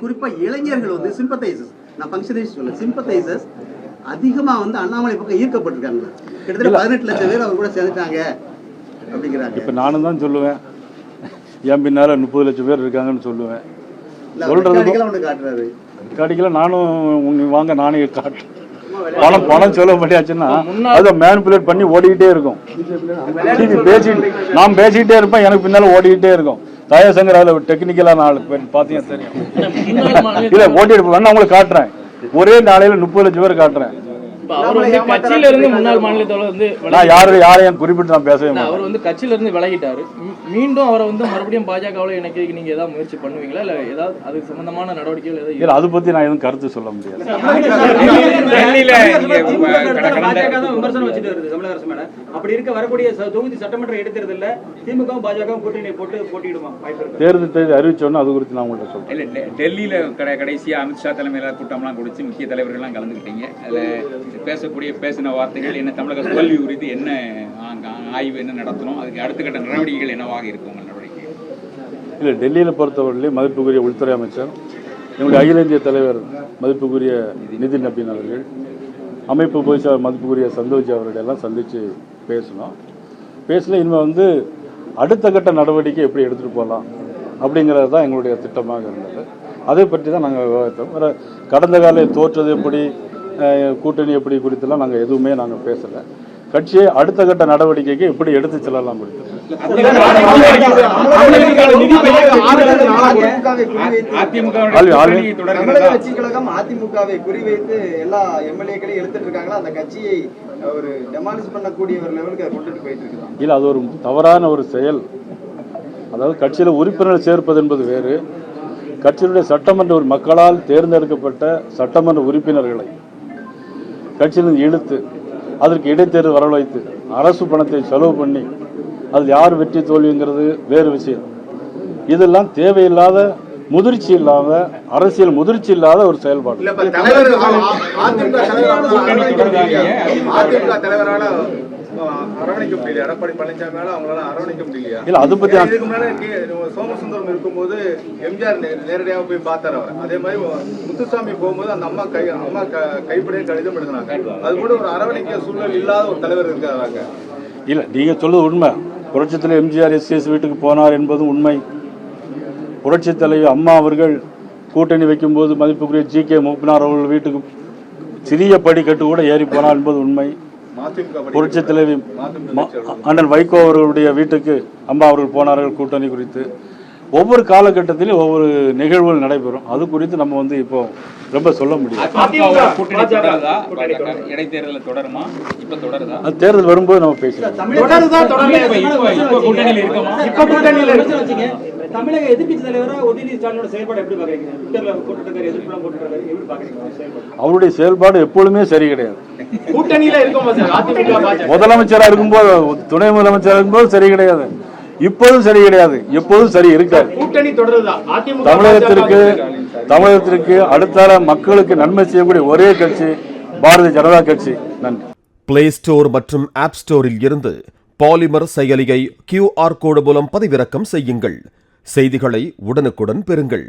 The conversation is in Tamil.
குறிப்பா இளைஞர்கள் வந்து சிம்பத்தைசர்ஸ், நான் ஃபங்க்ஷனரிஸ்ட் சொல்ல சிம்பத்தைசர்ஸ் அதிகமா வந்து அண்ணாமலை பக்கம் ஈர்க்கப்பட்டிருக்காங்க. கிட்டத்தட்ட 18 லட்சம் பேர் அவர் கூட சேர்ந்துட்டாங்க அப்படிங்கிறாங்க. இப்ப நானும் தான் சொல்லுவேன், என் பின்னால 30 லட்சம் பேர் இருக்காங்கன்னு சொல்லுவேன். காட்டிக்கல நானும் வாங்க நானே காட்டுறேன். பணம் சொல்ல முடியாச்சுன்னா அதை மேனிபுலேட் பண்ணி ஓடிக்கிட்டே இருக்கும். நான் பேசிக்கிட்டே இருப்பேன், எனக்கு பின்னால ஓடிக்கிட்டே இருக்கும். தயாசங்கர் அதில் டெக்னிக்கலான ஆளு பார்த்தீங்கன்னா தெரியும். இல்லை ஓட்டிட்டு போவேன், நான் உங்களுக்கு காட்டுறேன். ஒரே நாளையில 30 லட்சம் பேர் காட்டுறேன். கட்சியில இருந்து முன்னாள் மாநிலத்தோட வந்து நான் யாரையும் குறிப்பிட்டு நான் பேசவே மாட்டேன். அவர் வந்து கட்சியில இருந்து விலகிட்டாரு. மீண்டும் அவரை வந்து மறுபடியும் பாஜகவில் இணைக்க நீங்க ஏதாவது முயற்சி பண்ணுவீங்களா, இல்ல ஏதாவது அது சம்பந்தமான நடவடிக்கைகள் ஏதாவது? இல்லை, அதை பத்தி நான் எதுவும் கருத்து சொல்ல முடியாது. விமர்சனம் வச்சுட்டு வருது தமிழக அரசு மேல. அப்படி இருக்க வரக்கூடிய தொகுதி சட்டமன்ற இடைத்தேர்தலில் திமுகவும் பாஜகவும் கூட்டணி போட்டு போட்டியிடுமா வாய்ப்பு இருக்கு? தேர்தல் தேதி அறிவிச்சோன்னு அது குறித்து நான் உங்கள்கிட்ட சொல்றேன். இல்லை, டெல்லியில கடைசியா அமித்ஷா தலைமையில கூட்டம்லாம் குடிச்சு முக்கிய தலைவர்கள்லாம் கலந்துக்கிட்டீங்க. அதுல பேசின வார்த்தைகள் என்ன, தமிழக தோல்வி குறித்து என்ன ஆய்வு என்ன நடத்தணும், அதுக்கு அடுத்த கட்ட நடவடிக்கைகள் என்னவாக இருக்கும் உங்கள் நடவடிக்கை? இல்லை, டெல்லியில் பொறுத்தவரையிலே மதிப்புக்குரிய உள்துறை அமைச்சர், எங்களுடைய அகில இந்திய தலைவர் மதிப்புக்குரிய நிதின் நபீன் அவர்கள், அமைப்பு பொதுச்செயலாளர் மதிப்புக்குரிய சந்தோஷ் அவர்களெல்லாம் சந்தித்து பேசணும். இனிமேல் வந்து அடுத்த கட்ட நடவடிக்கை எப்படி எடுத்துகிட்டு போகலாம் அப்படிங்கிறது தான் எங்களுடைய திட்டமாக இருந்தது. அதை பற்றி தான் நாங்கள் விவாதித்தோம். வேறு கடந்த கால தோற்றது எப்படி, கூட்டணி எப்படி குறித்தெல்லாம் நாங்கள் எதுவுமே நாங்கள் பேசலை. கட்சியை அடுத்த கட்ட நடவடிக்கைக்கு எப்படி எடுத்து செல்லலாம் குறித்து அதிமுகவை குறிவைத்து எல்லா எம்எல்ஏக்களையும் எடுத்துட்டு இருக்காங்களா, அந்த கட்சியை ஒரு டெமாலிஷ் பண்ணக்கூடிய ஒரு லெவலுக்கு கொண்டுட்டு போயிட்டு இருக்காங்க. இல்லை, அது ஒரு தவறான ஒரு செயல். அதாவது கட்சியில் உறுப்பினர் சேர்ப்பது என்பது வேறு. கட்சியினுடைய சட்டமன்ற ஒரு மக்களால் தேர்ந்தெடுக்கப்பட்ட சட்டமன்ற உறுப்பினர்களை கட்சியிலிருந்து இழுத்து அதற்கு இடைத்தேர்தல் வரவழைத்து அரசு பணத்தை செலவு பண்ணி அதில் யார் வெற்றி தோல்விங்கிறது வேறு விஷயம். இதெல்லாம் தேவையில்லாத முதிர்ச்சி இல்லாத அரசியல் முதிர்ச்சி இல்லாத ஒரு செயல்பாடு. அரவணைக்க முடியல, எடப்பாடி பழனிசாமியால அவங்களால அரவணைக்க முடியல. இல்ல, அது பத்தி இதுக்கு முன்னாடி சோமசுந்தரம் இருக்கும்போது எம்ஜிஆர் நேரடியாக போய் பார்த்தாரு அவர். அதே மாதிரி முத்துசாமி போகும்போது அந்த அம்மா கைப்படையே கடிதம் எழுதினாங்க. அது கூட ஒரு அரவணைக்க சூழல் இல்லாத ஒரு தலைவர் இருக்காங்க. இல்ல, நீங்க சொல்றது உண்மை. புரட்சித்தலைவர் எம்ஜிஆர் எஸ்எஸ் வீட்டுக்கு போனார் என்பது உண்மை. புரட்சி தலைவர் அம்மா அவர்கள் கூட்டணி வைக்கும்போது மதிப்புக்குரிய ஜி.கே. மூப்பனார் அவர்கள் வீட்டுக்கு சிறிய படிக்கட்டு கூட ஏறி போனார் என்பது உண்மை. புரட்சி தலைவி அண்ணன் வைகோ அவர்களுடைய வீட்டுக்கு அம்மா அவர்கள் போனார்கள் கூட்டணி குறித்து. ஒவ்வொரு காலகட்டத்திலும் ஒவ்வொரு நிகழ்வுகள் நடைபெறும். அது குறித்து நம்ம வந்து இப்போ ரொம்ப சொல்ல முடியும். அது தேர்தல் வரும்போது நம்ம பேசலாம். தமிழக எதிர்க்கட்சி தலைவரா உதயநிதி ஸ்டாலினோட செயல்பாடு எப்படி பாக்குறீங்க? அவருடைய செயல்பாடு எப்பொழுதுமே சரி கிடையாது. கூட்டணியில முதலமைச்சரா இருக்கும்போது, துணை முதலமைச்சரா இருக்கும்போது சரி கிடையாது, இப்போதும் சரி கிடையாது, எப்போதும் சரி இருக்காது. கூட்டணி தொடர்தான். தமிழகத்திற்கு அடுத்த மக்களுக்கு நன்மை செய்யக்கூடிய ஒரே கட்சி பாரதிய ஜனதா கட்சி. நன்றி. பிளே ஸ்டோர் மற்றும் ஆப் ஸ்டோரில் இருந்து பாலிமர் செயலியை QR கோடு மூலம் பதிவிறக்கம் செய்யுங்கள். செய்திகளை உடனுக்குடன் பெறுங்கள்.